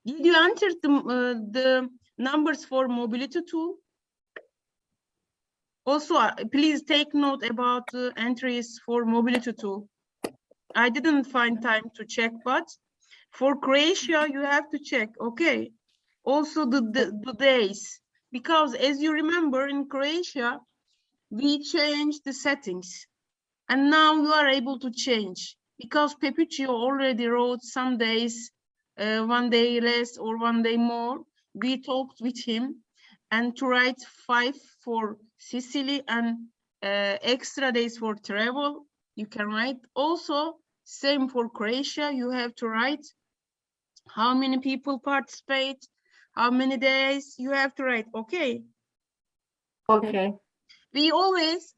Did you enter the numbers for mobility tool? Also, please take note about the entries for mobility tool. I didn't find time to check, but for Croatia, you have to check, okay? Also the days, because as you remember in Croatia, we changed the settings and now you are able to change because Pepuccio already wrote some days, 1 day less or 1 day more. We talked with him and to write 5 for Sicily and extra days for travel, you can write. Also, same for Croatia, you have to write how many people participate, how many days you have to write, okay? Okay. We always,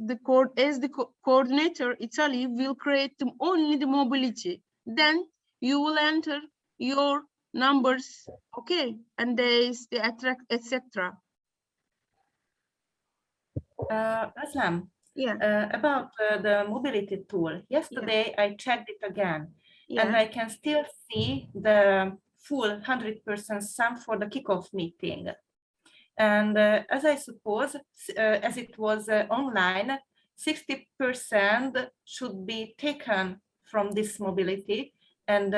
as the coordinator, Italy will create only the mobility. Then you will enter your numbers, okay, and days, the attract, etc. Aslam, Yeah. about the mobility tool. Yesterday I checked it again, and I can still see the full 100% sum for the kickoff meeting. And as I suppose, as it was online, 60% should be taken from this mobility and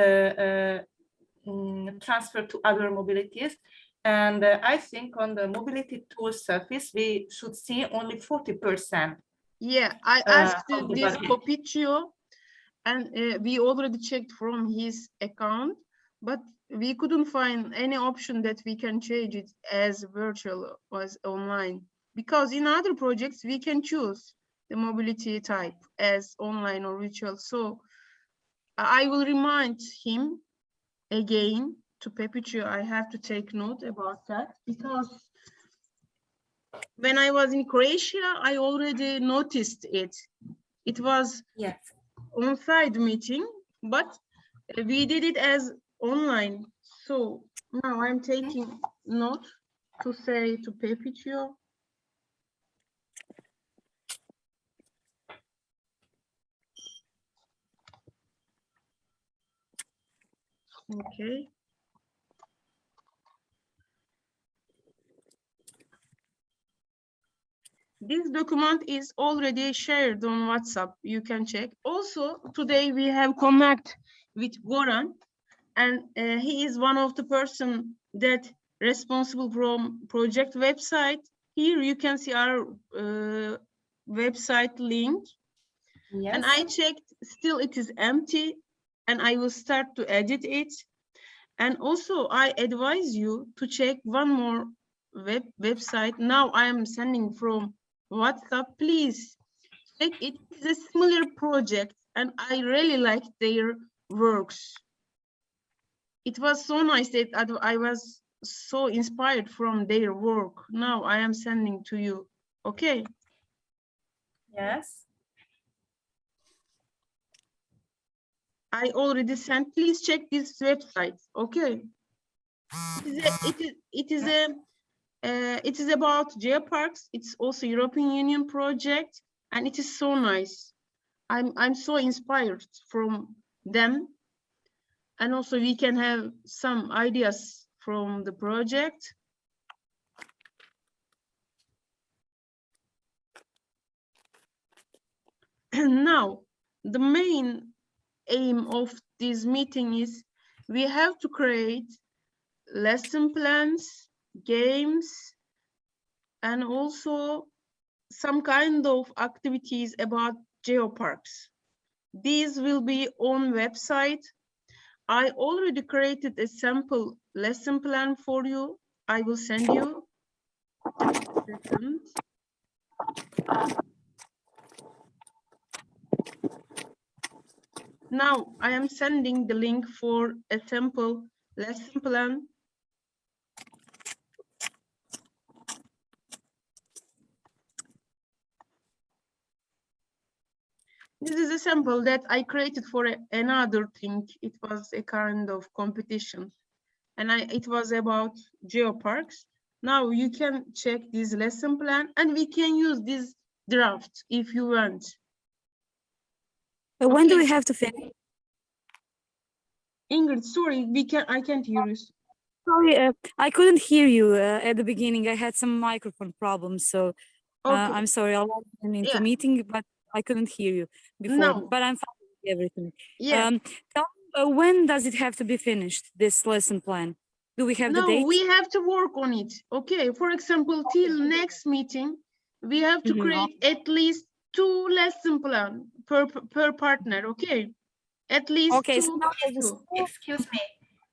transferred to other mobilities. And I think on the mobility tool surface, we should see only 40%. Yeah, I asked this budget. Popiccio, and we already checked from his account, but we couldn't find any option that we can change it as virtual or as online. Because in other projects, we can choose the mobility type as online or virtual. So I will remind him again to Pepuccio. I have to take note about that because when I was in Croatia, I already noticed it. It was on-site meeting, but we did it as online. So now I'm taking note to say to Pepuccio. Okay. This document is already shared on WhatsApp. You can check. Also, today we have connect with Goran, and he is one of the person that responsible from project website. Here you can see our website link. Yes. And I checked, still it is empty, and I will start to edit it. And also I advise you to check one more website. Now I am sending from WhatsApp. Please check it. It's a similar project, and I really like their works. It was so nice that I was so inspired from their work. Now I am sending to you. Okay. Yes. I already sent. Please check this website. Okay. It is about Geoparks. It's also European Union project, and it is so nice. I'm so inspired from them, and also we can have some ideas from the project. Now, the main aim of this meeting is we have to create lesson plans, games, and also some kind of activities about Geoparks. These will be on website. I already created a sample lesson plan for you. I will send you. Now I am sending the link for a sample lesson plan. This is a sample that I created for another thing. It was a kind of competition, and it was about Geoparks. Now you can check this lesson plan, and we can use this draft if you want. But when do we have to finish? Ingrid, sorry, I can't hear you. sorry, I couldn't hear you at the beginning. I had some microphone problems, so Okay. I'm sorry. I logged into Yeah. meeting, but I couldn't hear you before. No. But I'm fine with everything. Yeah. Tell me, when does it have to be finished, this lesson plan? Do we have the No, date? we have to work on it. Okay. For example, till next meeting, we have to create at least 2 lesson plan per partner. Okay. At least Okay, so 2. now there's a two. school. Excuse me.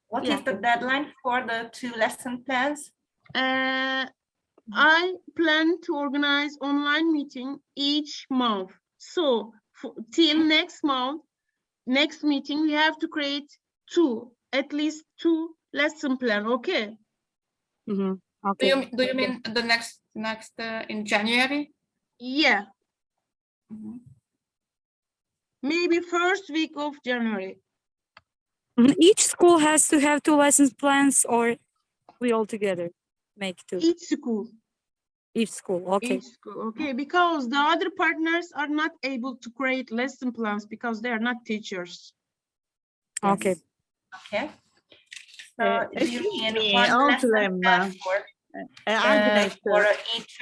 What Yeah. is the deadline for the 2 lesson plans? I plan to organize online meeting each month. So till next month, next meeting, we have to create at least two lesson plan. Okay. Okay. Do you mean the next in January? Yeah. Maybe first week of January. Each school has to have 2 lessons plans, or we all together make 2? Each school. Each school, okay. Each school, okay. Because the other partners are not able to create lesson plans because they are not teachers. Okay. Okay. So do you Excuse mean me, one lesson plan Agnes, for each?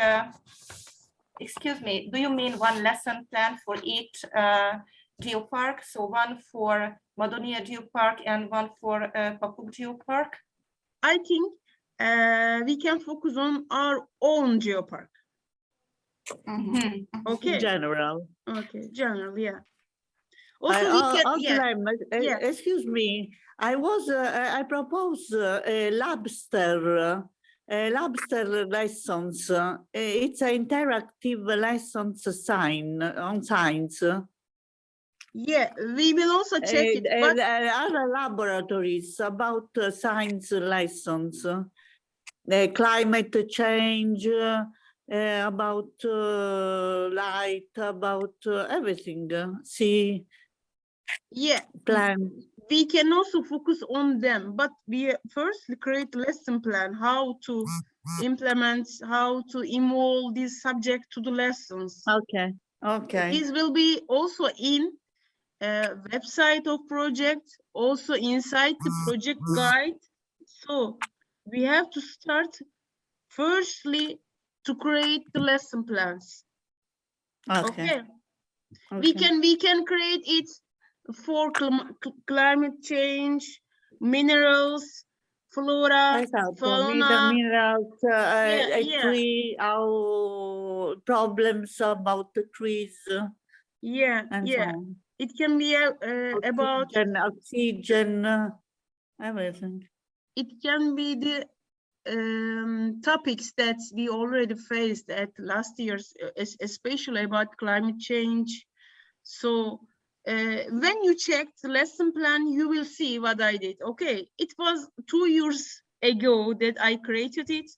Excuse me. Do you mean one lesson plan for each geopark? So one for Madonia Geopark and one for Papuk Geopark? I think we can focus on our own geopark. Okay. general. Okay, general, yeah. Also, we can, Excuse me, I propose a lobster lessons. It's an interactive lessons sign on science. Yeah, we will also check it. But other laboratories about science lessons, climate change, about light, about everything. See, yeah, plan. we can also focus on them, but we first create lesson plan, how to implement, how to involve this subject to the lessons. Okay, okay. This will be also in website of project, also inside the project guide. So we have to start firstly to create the lesson plans. Okay. We can create it for climate change, minerals, flora, fauna. Minerals, tree, our problems about the trees. Yeah, and yeah. so on. It can be about oxygen, everything. It can be the topics that we already faced at last year's, especially about climate change. So when you check the lesson plan, you will see what I did. Okay, it was 2 years ago that I created it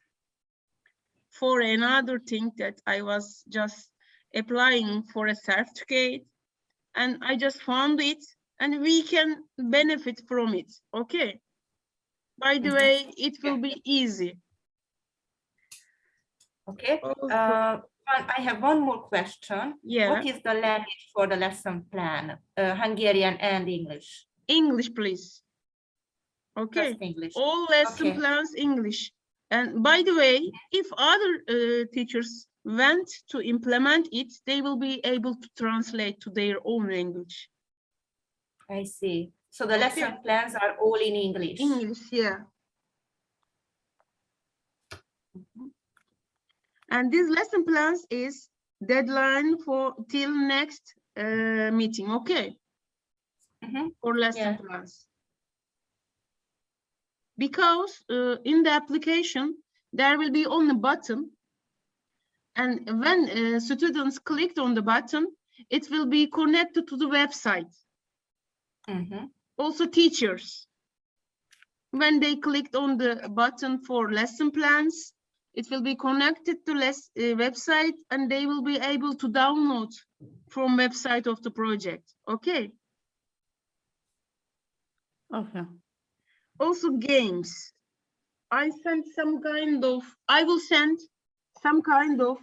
for another thing that I was just applying for a certificate, and I just found it, and we can benefit from it. Okay. By the way, it will be easy. Okay. I have one more question. Yeah. What is the language for the lesson plan? Hungarian and English? English, please. Okay. Just English. All lesson plans English. And by the way, if other teachers want to implement it, they will be able to translate to their own language. I see. So the lesson plans are all in English. English, yeah. And this lesson plans is deadline for till next meeting, okay? For lesson plans. Because in the application, there will be on the button, and when students clicked on the button, it will be connected to the website. Also teachers, when they clicked on the button for lesson plans, it will be connected to website, and they will be able to download from website of the project. Okay. Okay. Also games. I will send some kind of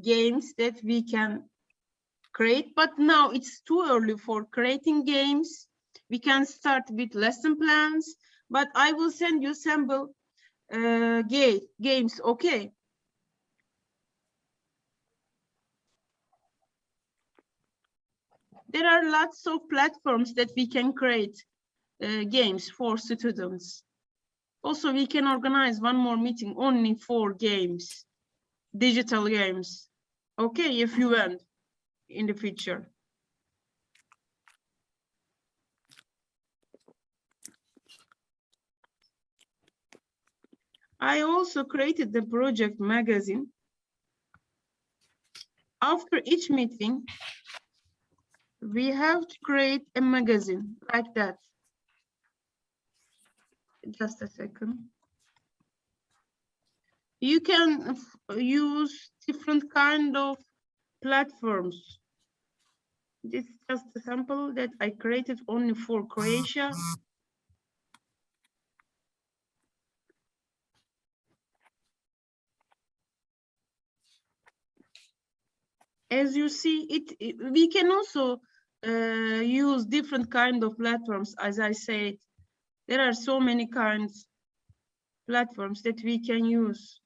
games that we can create, but now it's too early for creating games. We can start with lesson plans, but I will send you sample games, okay? There are lots of platforms that we can create games for students. Also, we can organize one more meeting only for games, digital games, okay, if you want in the future. I also created the project magazine. After each meeting, we have to create a magazine like that. Just a second. You can use different kind of platforms. This is just a sample that I created only for Croatia. As you see, we can also use different kind of platforms. As I said, there are so many kinds platforms that we can use.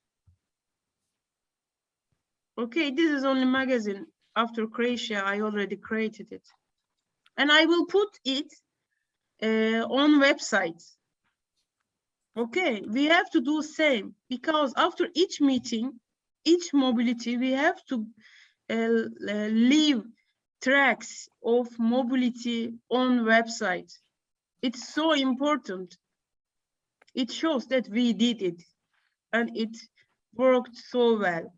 Okay, this is only magazine. After Croatia, I already created it. And I will put it on websites. Okay, we have to do same because after each meeting, each mobility, we have to leave tracks of mobility on website. It's so important. It shows that we did it and it worked so well.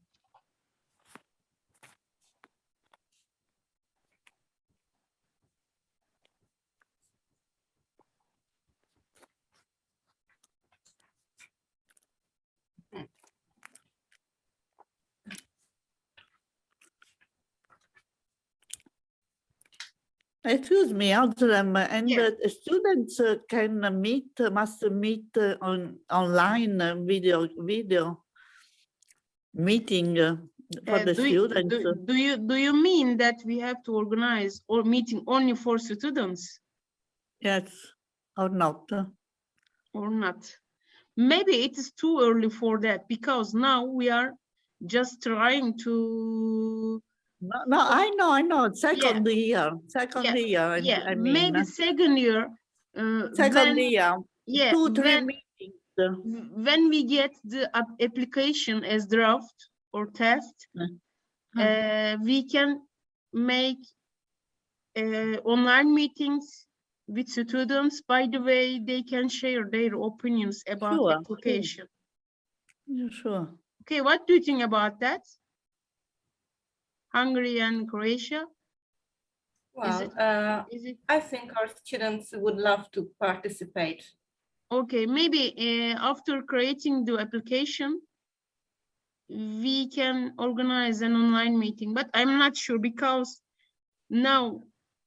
Excuse me, Azram, and Yes. students can must meet online video meeting for the students. Do you mean that we have to organize or meeting only for students? Yes, or not? Or not? Maybe it is too early for that because now we are just trying to. No, I know. Second year. Yeah, I mean, maybe second year. second year. Yeah, 2-3 meetings. when we get the application as draft or test, we can make online meetings with students. By the way, they can share their opinions about Sure, application. Sure. Okay, what do you think about that? Hungary and Croatia? Well, Is it I think our students would love to participate. okay? Maybe after creating the application, we can organize an online meeting, but I'm not sure because now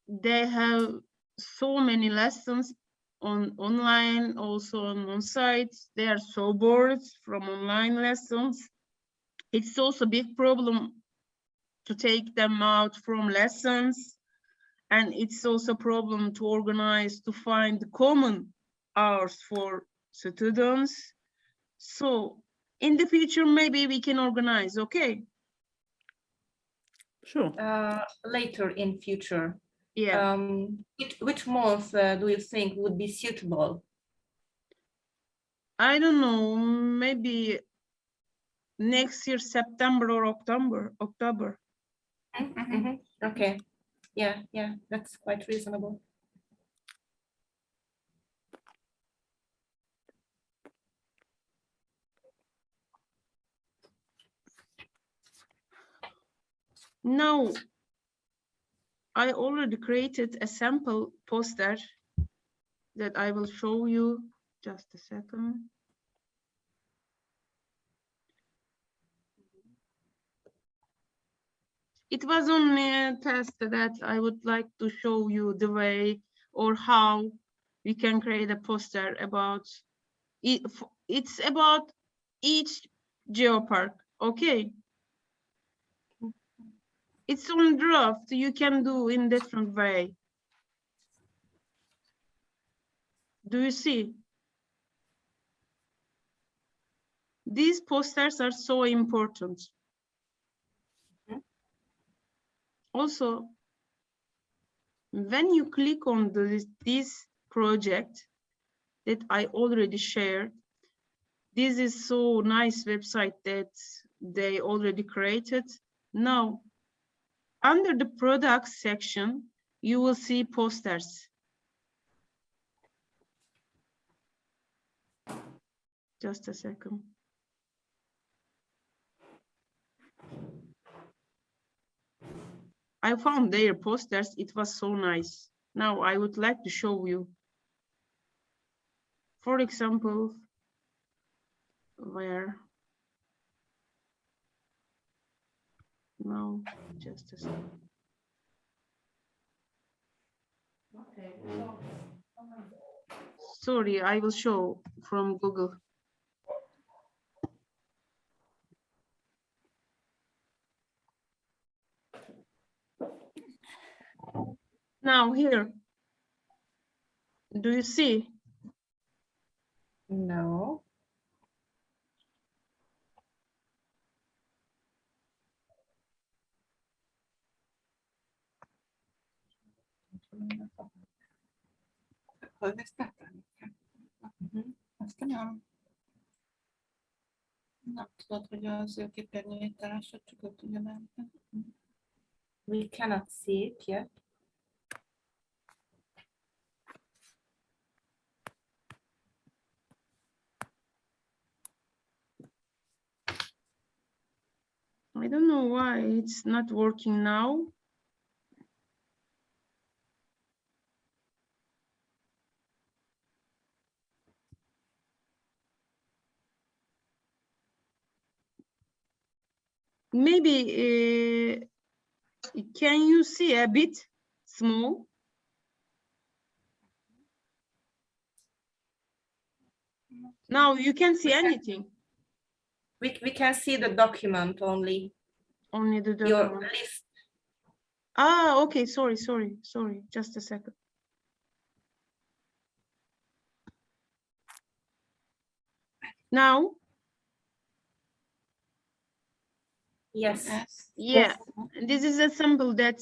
they have so many lessons online, also on sites. They are so bored from online lessons. It's also a big problem to take them out from lessons. And it's also a problem to organize, to find common hours for students. So in the future, maybe we can organize, okay? Sure. Later in future. Yeah. Which month do you think would be suitable? I don't know, maybe next year, September or October. Okay. Yeah, that's quite reasonable. Now, I already created a sample poster that I will show you. Just a second. It was only a test that I would like to show you the way or how we can create a poster about it. It's about each geopark, okay? It's on draft, you can do in different way. Do you see? These posters are so important. Also, when you click on this project that I already shared, this is so nice website that they already created. Now, under the products section, you will see posters. Just a second. I found their posters. It was so nice. Now I would like to show you. For example, where? No, just a second. Sorry, I will show from Google. Now here, do you see? No. Akkor ezt betenni kell. Ezt nem. Nem tudod, hogy az ő képernyőjételásra csak ő tudja menni. We cannot see it yet. I don't know why it's not working now. Maybe, can you see a bit small? Now you can see anything. We can see the document only. Only the Your document. list. Ah, okay, sorry, just a second. Now, Yes. yeah, this is a sample that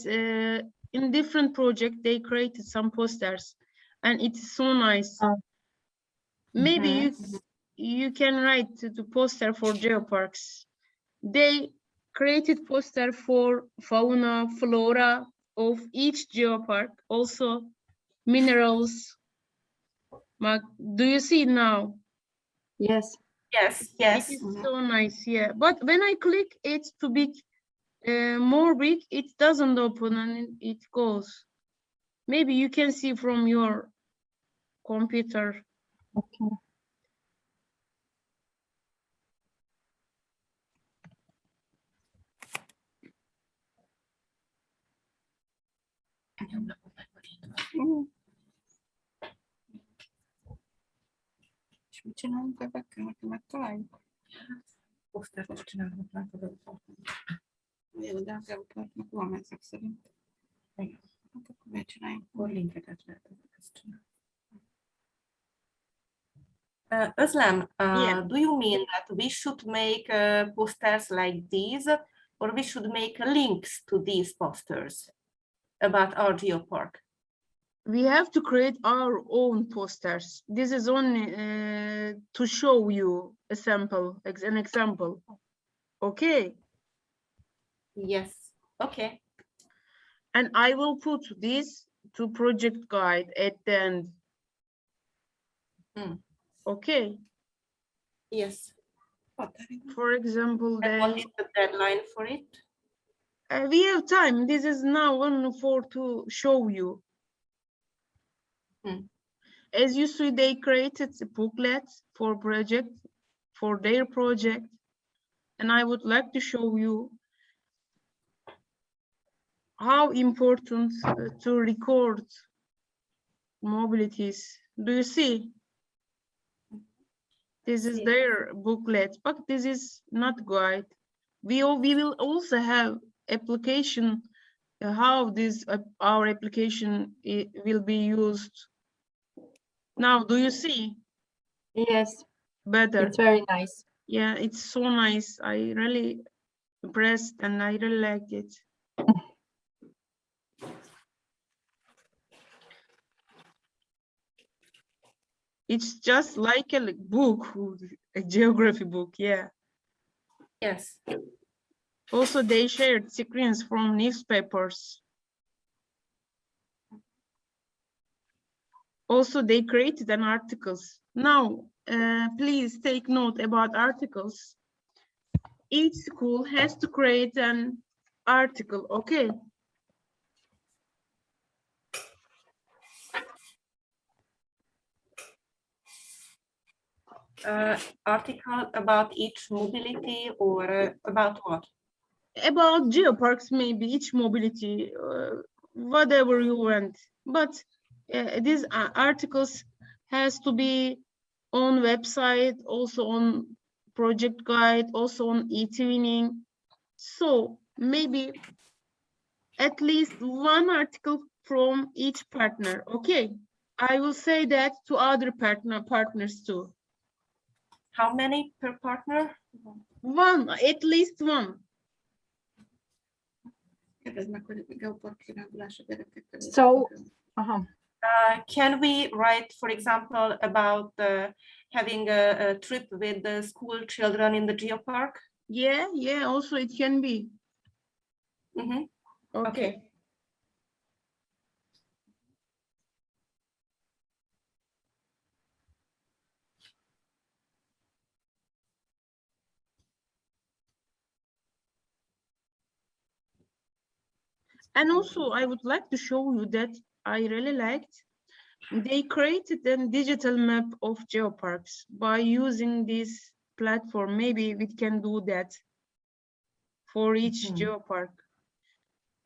in different project they created some posters and it's so nice. Maybe you can write the poster for Geoparks. They created poster for fauna, flora of each geopark, also minerals. Do you see it now? Yes. Yes. It Yes. is so nice, yeah. But when I click it to be more big, it doesn't open and it goes. Maybe you can see from your computer. Okay. És mit csinálunk ezekkel, hogy megtaláljuk? Posztert csinálunk, látod? Jó, de a Geoparknak van ezek szerint. Igen. Hát akkor miért csináljuk? Akkor linkeket lehet ezt csinálni. Özlem, Yeah. do you mean that we should make posters like these, or we should make links to these posters about our geopark? We have to create our own posters. This is only to show you a sample, an example. Okay. Yes. Okay. And I will put this to project guide at the end. Okay. Yes. For example, And what is the deadline for it? we have time. This is now only for to show you. As you see, they created a booklet for their project. And I would like to show you how important to record mobilities. Do you see? This is their booklet, but this is not guide. We will also have application, how this our application will be used. Now, do you see Yes, better? it's very nice. Yeah, it's so nice. I really impressed and I really liked it. It's just like a book, a geography book, yeah. Yes. Also, they shared screens from newspapers. Also, they created an articles. Now, please take note about articles. Each school has to create an article, okay? Article about each mobility or about what? About geoparks, maybe each mobility, whatever you want. But these articles has to be on website, also on project guide, also on e-twinning. So maybe at least one article from each partner, okay? I will say that to other partners too. How many per partner? One, at least one. Kérdezd meg, hogy Geopark kirándulás a gyerekekkel. So, Can we write, for example, about having a trip with the school children in the geopark? Yeah, also it can be. Mhm. Okay. And also, I would like to show you that I really liked. They created a digital map of geoparks by using this platform. Maybe we can do that for each geopark.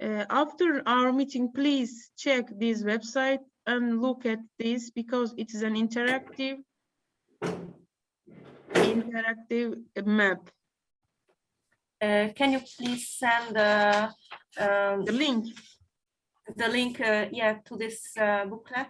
After our meeting, please check this website and look at this because it is an interactive map. Can you please send the link? The link, yeah, to this booklet.